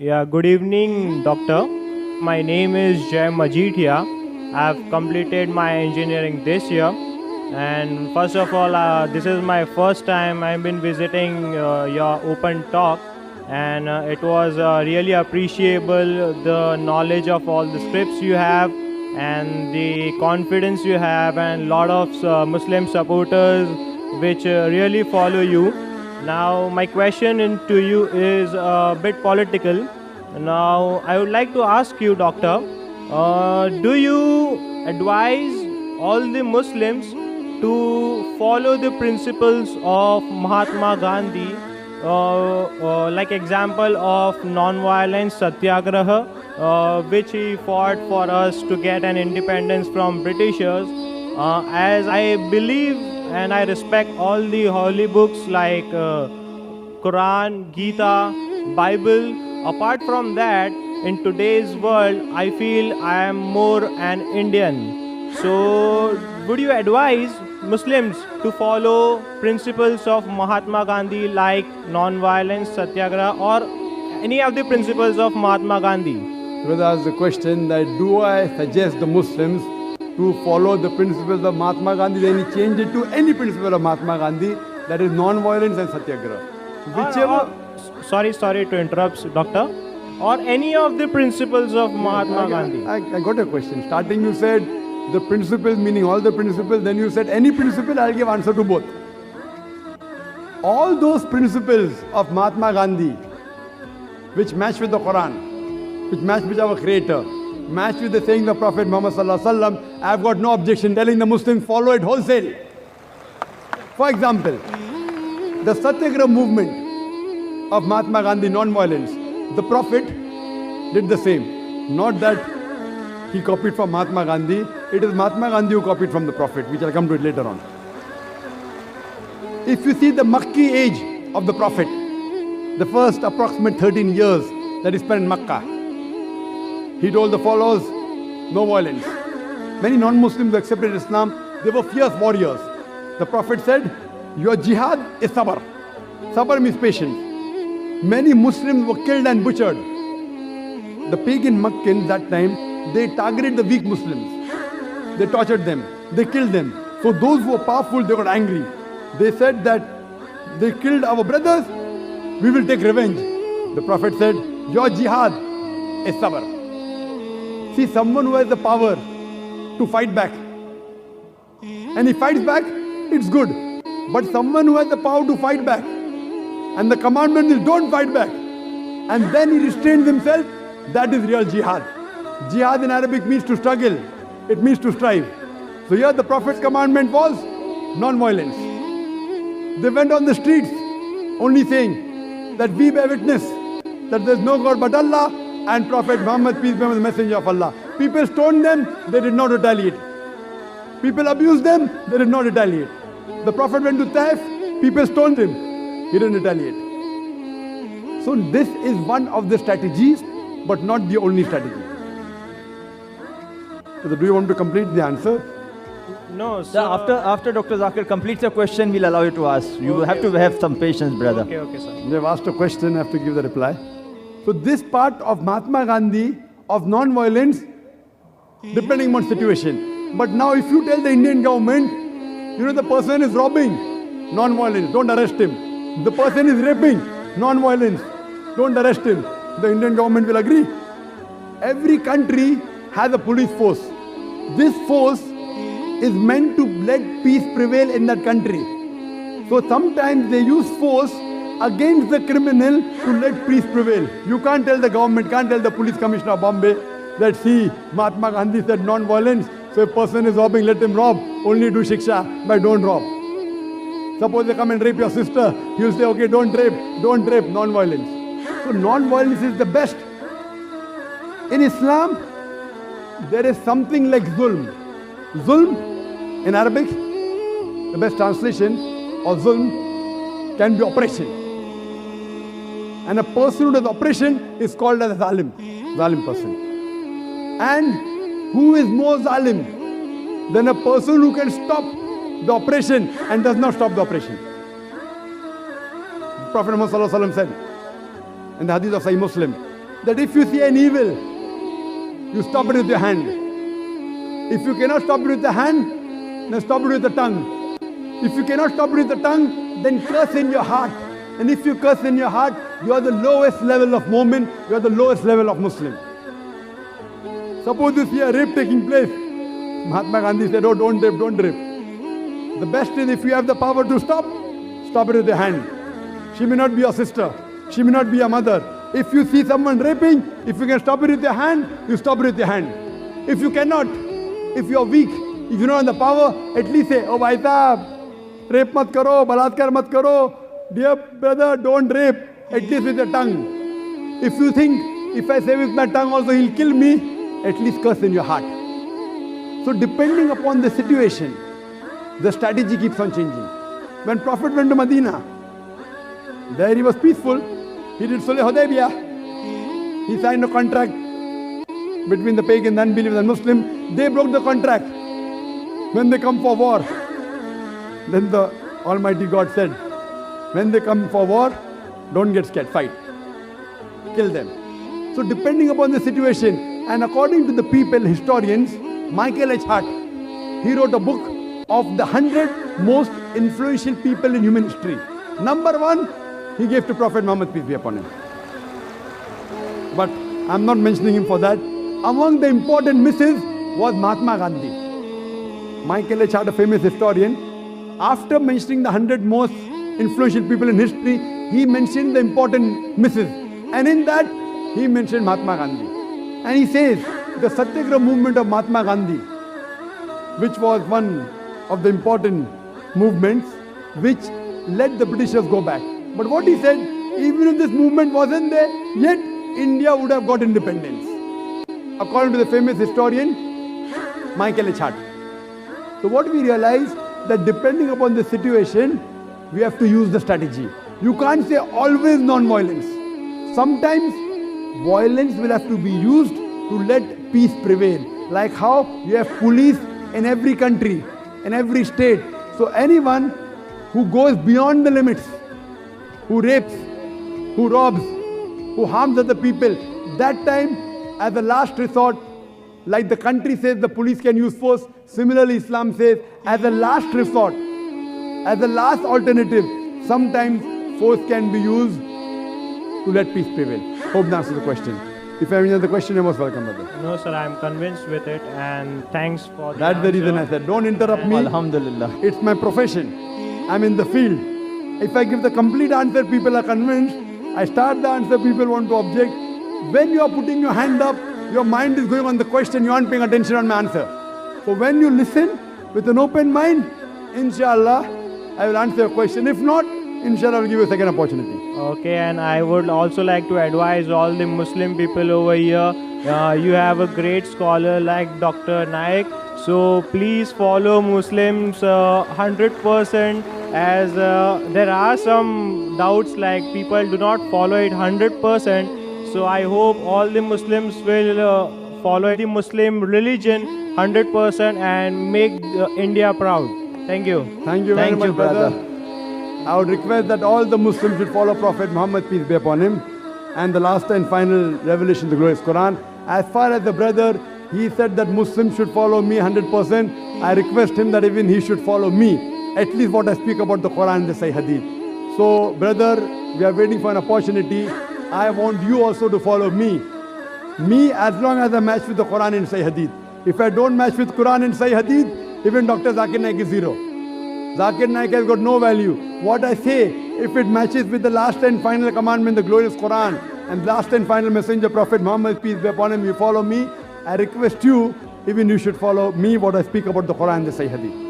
Yeah, good evening, doctor. My name is Jay Majidhia. I've completed my engineering this year. And first of all, this is my first time I've been visiting your open talk. And it was really appreciable the knowledge of all the scripts you have and the confidence you have and lot of Muslim supporters which really follow you. Now, my question to you is a bit political. Now, I would like to ask you, doctor, do you advise all the Muslims to follow the principles of Mahatma Gandhi, like example of non-violence satyagraha, which he fought for us to get an independence from Britishers? As I believe and I respect all the holy books like Quran, Gita, Bible. Apart from that, in today's world, I feel I am more an Indian. So, would you advise Muslims to follow principles of Mahatma Gandhi like non-violence, satyagraha, or any of the principles of Mahatma Gandhi? Brother asked the question that do I suggest the Muslims to follow the principles of Mahatma Gandhi, then he changed it to any principle of Mahatma Gandhi, that is non-violence and satyagraha. Whichever... Sorry to interrupt, doctor. Or any of the principles of Mahatma Gandhi. I got a question. Starting you said the principles, meaning all the principles, then you said any principle, I'll give answer to both. All those principles of Mahatma Gandhi, which match with the Quran, which match with our Creator, match with the saying of the Prophet Muhammad Sallallahu Alaihi Wasallam, I've got no objection telling the Muslims follow it wholesale. For example, the Satyagraha movement of Mahatma Gandhi, non-violence, the Prophet did the same. Not that he copied from Mahatma Gandhi, it is Mahatma Gandhi who copied from the Prophet, which I'll come to it later on. If you see the Makki age of the Prophet, the first approximate 13 years that he spent in Makkah, he told the followers, no violence. Many non-Muslims who accepted Islam, they were fierce warriors. The Prophet said, your jihad is sabr. Sabr means patience. Many Muslims were killed and butchered. The pagan Meccans that time, they targeted the weak Muslims. They tortured them. They killed them. So those who were powerful, they got angry. They said that they killed our brothers, we will take revenge. The Prophet said, your jihad is sabr. See, someone who has the power to fight back, and he fights back, it's good. But someone who has the power to fight back, and the commandment is don't fight back, and then he restrains himself, that is real jihad. Jihad in Arabic means to struggle. It means to strive. So here the Prophet's commandment was non-violence. They went on the streets only saying that we bear witness that there is no God but Allah and Prophet Muhammad, peace be upon him, the messenger of Allah. People stoned them, they did not retaliate. People abused them, they did not retaliate. The Prophet went to Taif, people stoned him, he didn't retaliate. So this is one of the strategies, but not the only strategy. So do you want to complete the answer? No, sir. After Dr. Zakir completes the question, we'll allow you to ask. You have to have some patience, brother. Okay, sir. You have asked a question, I have to give the reply. So this part of Mahatma Gandhi, of non-violence, depending on situation. But now if you tell the Indian government, the person is robbing, non-violence, don't arrest him. The person is raping, non-violence, don't arrest him. The Indian government will agree. Every country has a police force. This force is meant to let peace prevail in that country. So sometimes they use force against the criminal to let peace prevail. You can't tell the government, can't tell the police commissioner of Bombay that see, Mahatma Gandhi said non-violence, so if a person is robbing, let him rob, only do shiksha, but don't rob. Suppose they come and rape your sister, you'll say, okay, don't rape, non-violence. So non-violence is the best. In Islam, there is something like zulm. Zulm, in Arabic, the best translation of zulm can be oppression. And a person who does oppression is called as a zalim person. And who is more zalim than a person who can stop the oppression and does not stop the oppression? Prophet Muhammad said in the hadith of Sahih Muslim, that if you see an evil, you stop it with your hand. If you cannot stop it with the hand, then stop it with the tongue. If you cannot stop it with the tongue, then curse in your heart. And if you curse in your heart, you are the lowest level of mu'min, you are the lowest level of Muslim. Suppose you see a rape taking place. Mahatma Gandhi said, oh, don't rape, don't rape. The best is if you have the power to stop it with your hand. She may not be your sister. She may not be your mother. If you see someone raping, if you can stop it with your hand, you stop it with your hand. If you cannot, if you are weak, if you don't have the power, at least say, oh, bhai sahab, rape mat karo, balatkar mat karo. Dear brother, don't rape, at least with your tongue. If you think, if I say with my tongue also he'll kill me, at least curse in your heart. So depending upon the situation, the strategy keeps on changing. When Prophet went to Medina, there he was peaceful. He did Sulh Hudaybiyah. He signed a contract between the pagan, the unbelievers and Muslim. They broke the contract. When they come for war, then the Almighty God said, when they come for war, don't get scared, fight. Kill them. So depending upon the situation, and according to the people, historians, Michael H. Hart, he wrote a book of the 100 most influential people in human history. Number 1, he gave to Prophet Muhammad, peace be upon him. But I'm not mentioning him for that. Among the important misses was Mahatma Gandhi. Michael H. Hart, a famous historian, after mentioning the 100 most influential people in history, he mentioned the important misses. And in that, he mentioned Mahatma Gandhi. And he says, the Satyagraha movement of Mahatma Gandhi, which was one of the important movements which let the Britishers go back. But what he said, even if this movement wasn't there, yet India would have got independence. According to the famous historian, Michael H. Hart. So what we realize, that depending upon the situation, we have to use the strategy. You can't say always non-violence. Sometimes violence will have to be used to let peace prevail. Like how you have police in every country, in every state. So anyone who goes beyond the limits, who rapes, who robs, who harms other people, that time as a last resort, like the country says the police can use force, similarly Islam says as a last resort, as a last alternative, sometimes force can be used to let peace prevail. Hope that answers the question. If you have any other question, you're most welcome, brother. No, sir, I'm convinced with it, and thanks for the That's the reason I said, don't interrupt me. Alhamdulillah. It's my profession. I'm in the field. If I give the complete answer, people are convinced. I start the answer, people want to object. When you are putting your hand up, your mind is going on the question, you aren't paying attention on my answer. So when you listen with an open mind, inshallah, I will answer your question. If not, inshallah, I will give you a second opportunity. Okay, and I would also like to advise all the Muslim people over here. You have a great scholar like Dr. Naik. So please follow Muslims 100%, as there are some doubts like people do not follow it 100%. So I hope all the Muslims will follow the Muslim religion 100% and make India proud. Thank you. Thank you very Thank much, you, brother. brother. I would request that all the Muslims should follow Prophet Muhammad, peace be upon him, and the last and final revelation, the glorious Quran. As far as the brother, he said that Muslims should follow me 100%. I request him that even he should follow me, at least what I speak about the Quran and the Sahih Hadith. So, brother, we are waiting for an opportunity. I want you also to follow me. Me, as long as I match with the Quran and Sahih Hadith. If I don't match with Quran and Sahih Hadith, even Dr. Zakir Naik is zero. Zakir Naik has got no value. What I say, if it matches with the last and final commandment, the glorious Quran, and last and final messenger, Prophet Muhammad, peace be upon him, you follow me. I request you, even you should follow me, what I speak about the Quran and the Sahih Hadith.